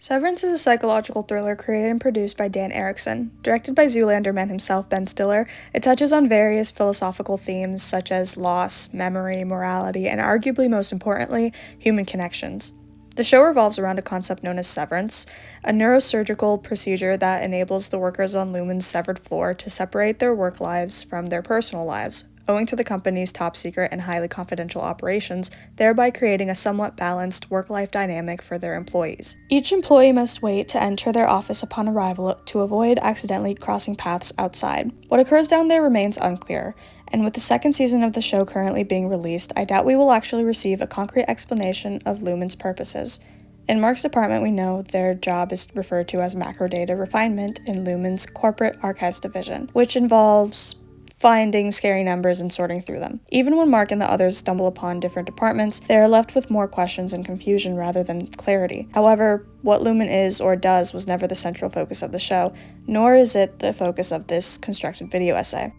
Severance is a psychological thriller created and produced by Dan Erickson. Directed by Zoolander man himself, Ben Stiller, it touches on various philosophical themes such as loss, memory, morality, and arguably most importantly, human connections. The show revolves around a concept known as severance, a neurosurgical procedure that enables the workers on Lumen's severed floor to separate their work lives from their personal lives, owing to the company's top-secret and highly confidential operations, thereby creating a somewhat balanced work-life dynamic for their employees. Each employee must wait to enter their office upon arrival to avoid accidentally crossing paths outside. What occurs down there remains unclear, and with the second season of the show currently being released, I doubt we will actually receive a concrete explanation of Lumen's purposes. In Mark's department, we know their job is referred to as macrodata refinement in Lumen's corporate archives division, which involves finding scary numbers and sorting through them. Even when Mark and the others stumble upon different departments, they are left with more questions and confusion rather than clarity. However, what Lumen is or does was never the central focus of the show, nor is it the focus of this constructed video essay.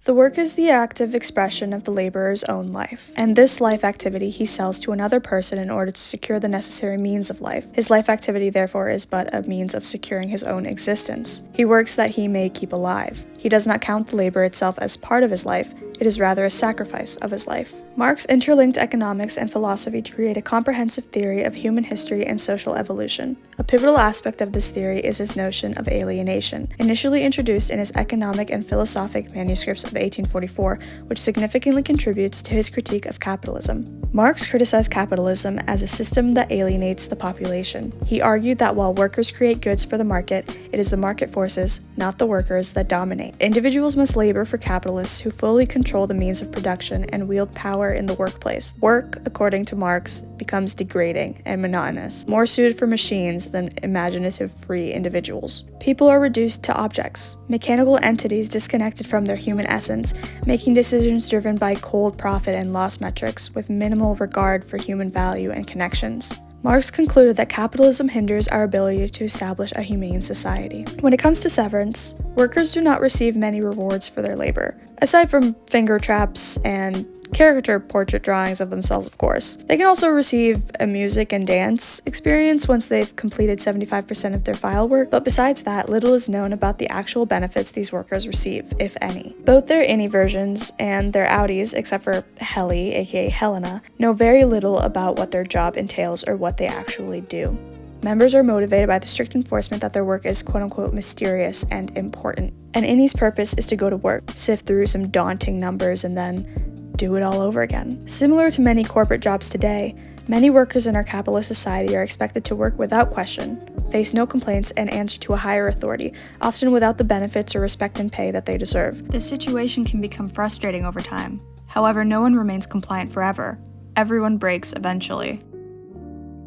The work is the active expression of the laborer's own life, and this life activity he sells to another person in order to secure the necessary means of life. His life activity, therefore, is but a means of securing his own existence. He works that he may keep alive. He does not count the labor itself as part of his life, it is rather a sacrifice of his life. Marx interlinked economics and philosophy to create a comprehensive theory of human history and social evolution. A pivotal aspect of this theory is his notion of alienation, initially introduced in his economic and philosophic manuscripts of 1844, which significantly contributes to his critique of capitalism. Marx criticized capitalism as a system that alienates the population. He argued that while workers create goods for the market, it is the market forces, not the workers, that dominate. Individuals must labor for capitalists who fully control the means of production and wield power in the workplace. Work, according to Marx, becomes degrading and monotonous, more suited for machines than imaginative free individuals. People are reduced to objects, mechanical entities disconnected from their human essence, making decisions driven by cold profit and loss metrics with minimal regard for human value and connections. Marx concluded that capitalism hinders our ability to establish a humane society. When it comes to severance, workers do not receive many rewards for their labor, aside from finger traps and caricature portrait drawings of themselves, of course. They can also receive a music and dance experience once they've completed 75% of their file work, but besides that, little is known about the actual benefits these workers receive, if any. Both their innie versions and their outies, except for Helly, aka Helena, know very little about what their job entails or what they actually do. Members are motivated by the strict enforcement that their work is quote-unquote mysterious and important. An innie's purpose is to go to work, sift through some daunting numbers, and then do it all over again. Similar to many corporate jobs today, many workers in our capitalist society are expected to work without question, face no complaints, and answer to a higher authority, often without the benefits or respect and pay that they deserve. This situation can become frustrating over time. However, no one remains compliant forever. Everyone breaks eventually.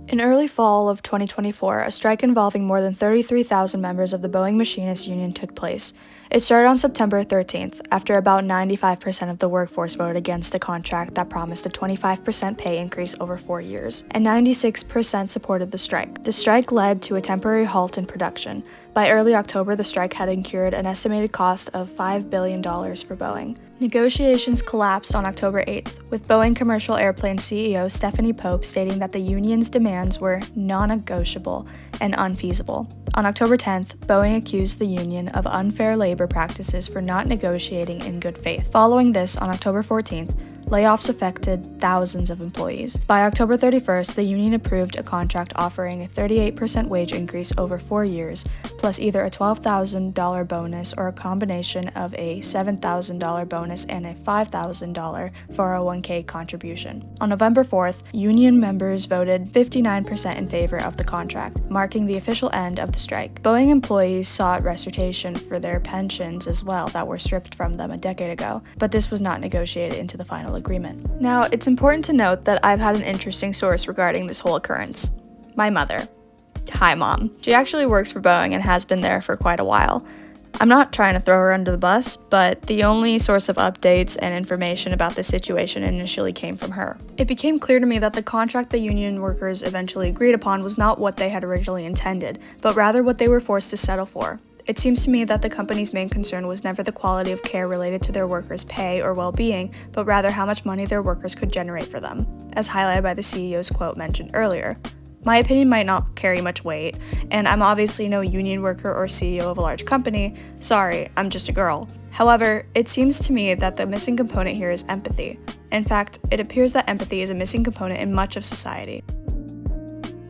In early fall of 2024, a strike involving more than 33,000 members of the Boeing Machinists Union took place. It started on September 13th, after about 95% of the workforce voted against a contract that promised a 25% pay increase over 4 years, and 96% supported the strike. The strike led to a temporary halt in production. By early October, the strike had incurred an estimated cost of $5 billion for Boeing. Negotiations collapsed on October 8th, with Boeing Commercial Airplanes CEO Stephanie Pope stating that the union's demands were non-negotiable and unfeasible. On October 10th, Boeing accused the union of unfair labor practices for not negotiating in good faith. Following this, on October 14th, layoffs affected thousands of employees. By October 31st, the union approved a contract offering a 38% wage increase over 4 years, plus either a $12,000 bonus or a combination of a $7,000 bonus and a $5,000 401k contribution. On November 4th, union members voted 59% in favor of the contract, marking the official end of the strike. Boeing employees sought restoration for their pensions as well that were stripped from them a decade ago, but this was not negotiated into the final agreement. Now, it's important to note that I've had an interesting source regarding this whole occurrence. My mother. Hi, Mom. She actually works for Boeing and has been there for quite a while. I'm not trying to throw her under the bus, but the only source of updates and information about this situation initially came from her. It became clear to me that the contract the union workers eventually agreed upon was not what they had originally intended, but rather what they were forced to settle for. It seems to me that the company's main concern was never the quality of care related to their workers' pay or well-being, but rather how much money their workers could generate for them, as highlighted by the CEO's quote mentioned earlier. My opinion might not carry much weight, and I'm obviously no union worker or CEO of a large company. Sorry, I'm just a girl. However, it seems to me that the missing component here is empathy. In fact, it appears that empathy is a missing component in much of society.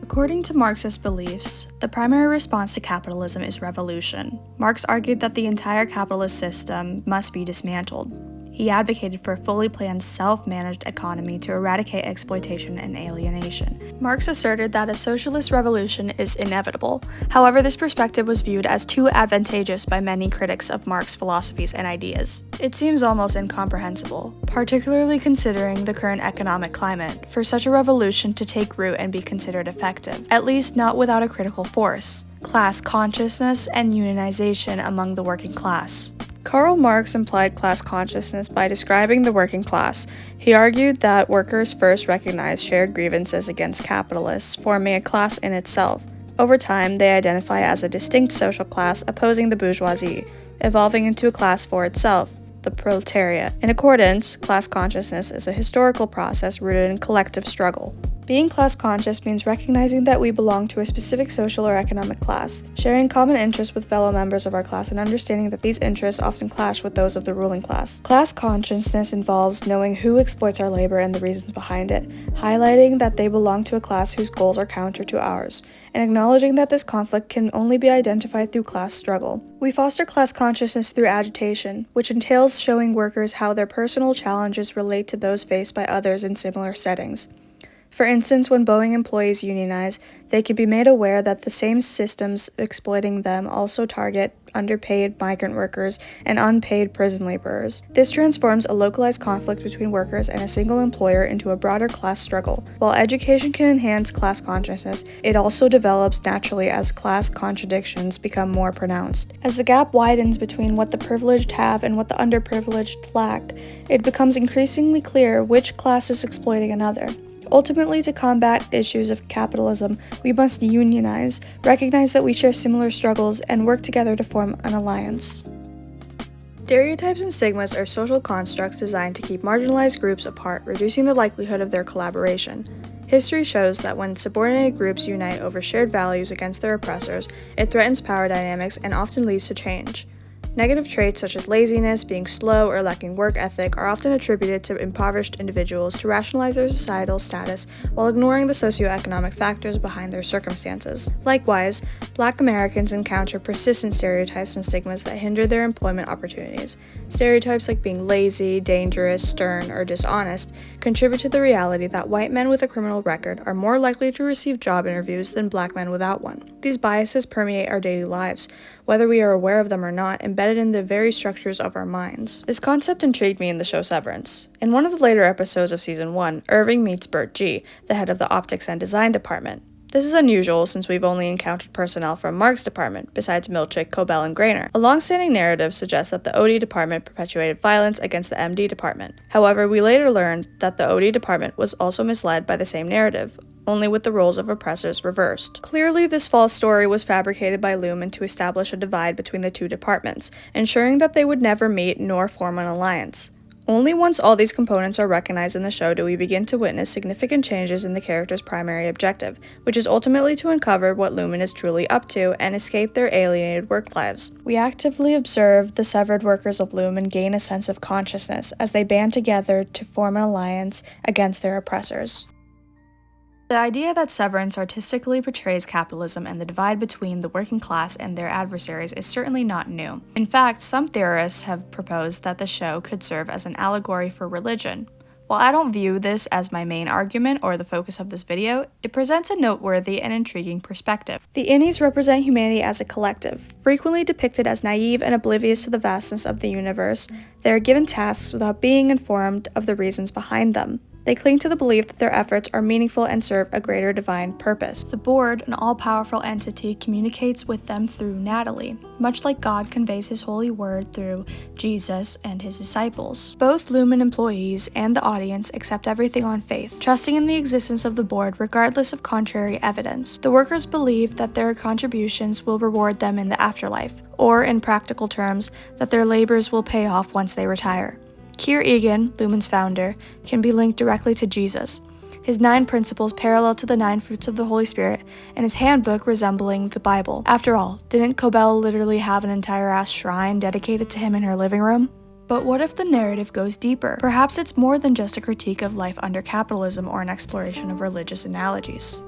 According to Marxist beliefs, the primary response to capitalism is revolution. Marx argued that the entire capitalist system must be dismantled. He advocated for a fully planned, self-managed economy to eradicate exploitation and alienation. Marx asserted that a socialist revolution is inevitable. However, this perspective was viewed as too advantageous by many critics of Marx's philosophies and ideas. It seems almost incomprehensible, particularly considering the current economic climate, for such a revolution to take root and be considered effective, at least not without a critical force: class consciousness and unionization among the working class. Karl Marx implied class consciousness by describing the working class. He argued that workers first recognized shared grievances against capitalists, forming a class in itself. Over time, they identify as a distinct social class opposing the bourgeoisie, evolving into a class for itself, the proletariat. In accordance, class consciousness is a historical process rooted in collective struggle. Being class conscious means recognizing that we belong to a specific social or economic class, sharing common interests with fellow members of our class, and understanding that these interests often clash with those of the ruling class. Class consciousness involves knowing who exploits our labor and the reasons behind it, highlighting that they belong to a class whose goals are counter to ours, and acknowledging that this conflict can only be identified through class struggle. We foster class consciousness through agitation, which entails showing workers how their personal challenges relate to those faced by others in similar settings. For instance, when Boeing employees unionize, they can be made aware that the same systems exploiting them also target underpaid migrant workers and unpaid prison laborers. This transforms a localized conflict between workers and a single employer into a broader class struggle. While education can enhance class consciousness, it also develops naturally as class contradictions become more pronounced. As the gap widens between what the privileged have and what the underprivileged lack, it becomes increasingly clear which class is exploiting another. Ultimately, to combat issues of capitalism, we must unionize, recognize that we share similar struggles, and work together to form an alliance. Stereotypes and stigmas are social constructs designed to keep marginalized groups apart, reducing the likelihood of their collaboration. History shows that when subordinate groups unite over shared values against their oppressors, it threatens power dynamics and often leads to change. Negative traits such as laziness, being slow, or lacking work ethic are often attributed to impoverished individuals to rationalize their societal status while ignoring the socioeconomic factors behind their circumstances. Likewise, Black Americans encounter persistent stereotypes and stigmas that hinder their employment opportunities. Stereotypes like being lazy, dangerous, stern, or dishonest contribute to the reality that white men with a criminal record are more likely to receive job interviews than Black men without one. These biases permeate our daily lives, whether we are aware of them or not, embedded in the very structures of our minds. This concept intrigued me in the show Severance. In one of the later episodes of Season 1, Irving meets Bert G., the head of the Optics and Design Department. This is unusual since we've only encountered personnel from Mark's department, besides Milchick, Cobell, and Grainer. A long-standing narrative suggests that the OD department perpetuated violence against the MD department. However, we later learned that the OD department was also misled by the same narrative, only with the roles of oppressors reversed. Clearly, this false story was fabricated by Luhmann to establish a divide between the two departments, ensuring that they would never meet nor form an alliance. Only once all these components are recognized in the show do we begin to witness significant changes in the character's primary objective, which is ultimately to uncover what Luhmann is truly up to and escape their alienated work lives. We actively observe the severed workers of Luhmann gain a sense of consciousness as they band together to form an alliance against their oppressors. The idea that Severance artistically portrays capitalism and the divide between the working class and their adversaries is certainly not new. In fact, some theorists have proposed that the show could serve as an allegory for religion. While I don't view this as my main argument or the focus of this video, it presents a noteworthy and intriguing perspective. The innies represent humanity as a collective. Frequently depicted as naive and oblivious to the vastness of the universe, they are given tasks without being informed of the reasons behind them. They cling to the belief that their efforts are meaningful and serve a greater divine purpose. The board, an all-powerful entity, communicates with them through Natalie, much like God conveys his holy word through Jesus and his disciples. Both Luhmann employees and the audience accept everything on faith, trusting in the existence of the board regardless of contrary evidence. The workers believe that their contributions will reward them in the afterlife, or in practical terms, that their labors will pay off once they retire. Keir Egan, Luhmann's founder, can be linked directly to Jesus. his 9 principles parallel to the 9 fruits of the Holy Spirit, and his handbook resembling the Bible. After all, didn't Cobell literally have an entire ass shrine dedicated to him in her living room? But what if the narrative goes deeper? Perhaps it's more than just a critique of life under capitalism or an exploration of religious analogies.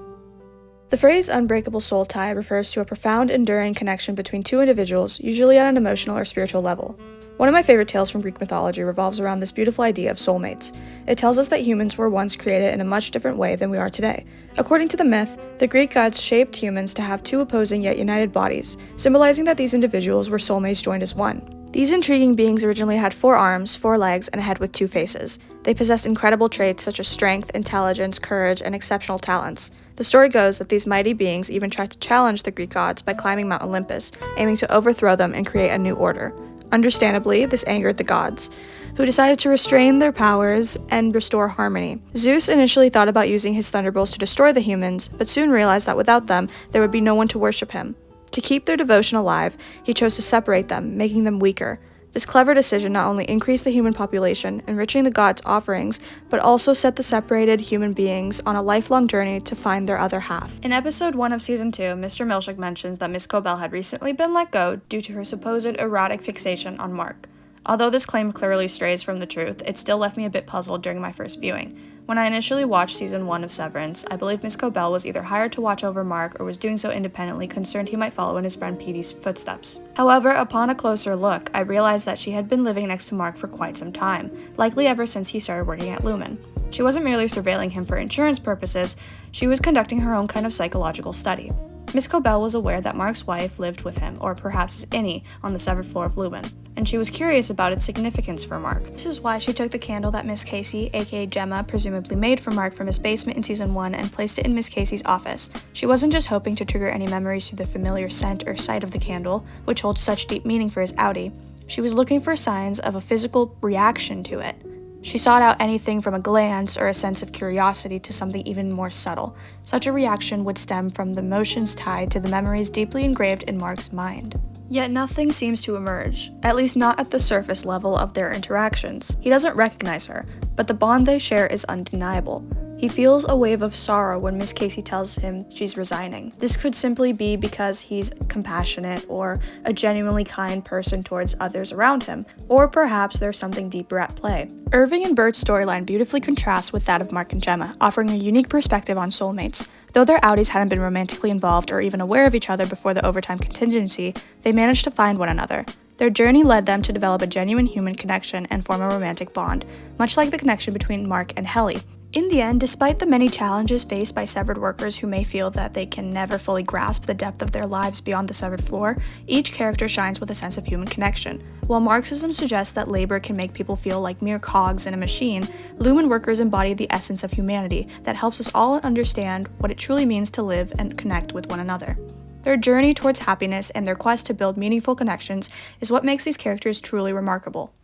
The phrase unbreakable soul tie refers to a profound, enduring connection between two individuals, usually at an emotional or spiritual level. One of my favorite tales from Greek mythology revolves around this beautiful idea of soulmates. It tells us that humans were once created in a much different way than we are today. According to the myth, the Greek gods shaped humans to have 2 opposing yet united bodies, symbolizing that these individuals were soulmates joined as one. These intriguing beings originally had 4 arms, 4 legs, and a head with 2 faces. They possessed incredible traits such as strength, intelligence, courage, and exceptional talents. The story goes that these mighty beings even tried to challenge the Greek gods by climbing Mount Olympus, aiming to overthrow them and create a new order. Understandably, this angered the gods, who decided to restrain their powers and restore harmony. Zeus initially thought about using his thunderbolts to destroy the humans, but soon realized that without them, there would be no one to worship him. To keep their devotion alive, he chose to separate them, making them weaker. This clever decision not only increased the human population, enriching the gods' offerings, but also set the separated human beings on a lifelong journey to find their other half. In episode 1 of season 2, Mr. Milchik mentions that Miss Cobell had recently been let go due to her supposed erotic fixation on Mark. Although this claim clearly strays from the truth, it still left me a bit puzzled during my first viewing. When I initially watched season 1 of Severance, I believe Miss Cobell was either hired to watch over Mark or was doing so independently, concerned he might follow in his friend Petey's footsteps. However, upon a closer look, I realized that she had been living next to Mark for quite some time, likely ever since he started working at Lumen. She wasn't merely surveilling him for insurance purposes, she was conducting her own kind of psychological study. Miss Cobell was aware that Mark's wife lived with him, or perhaps his innie, on the 7th floor of Lumen, and she was curious about its significance for Mark. This is why she took the candle that Miss Casey, aka Gemma, presumably made for Mark from his basement in season 1 and placed it in Miss Casey's office. She wasn't just hoping to trigger any memories through the familiar scent or sight of the candle, which holds such deep meaning for his outie. She was looking for signs of a physical reaction to it. She sought out anything from a glance or a sense of curiosity to something even more subtle. Such a reaction would stem from the emotions tied to the memories deeply engraved in Mark's mind. Yet nothing seems to emerge, at least not at the surface level of their interactions. He doesn't recognize her, but the bond they share is undeniable. He feels a wave of sorrow when Miss Casey tells him she's resigning. This could simply be because he's compassionate or a genuinely kind person towards others around him, or perhaps there's something deeper at play. Irving and Bert's storyline beautifully contrasts with that of Mark and Gemma, offering a unique perspective on soulmates. Though their outies hadn't been romantically involved or even aware of each other before the overtime contingency, they managed to find one another. Their journey led them to develop a genuine human connection and form a romantic bond, much like the connection between Mark and Helly. In the end, despite the many challenges faced by severed workers who may feel that they can never fully grasp the depth of their lives beyond the severed floor, each character shines with a sense of human connection. While Marxism suggests that labor can make people feel like mere cogs in a machine, Lumen workers embody the essence of humanity that helps us all understand what it truly means to live and connect with one another. Their journey towards happiness and their quest to build meaningful connections is what makes these characters truly remarkable.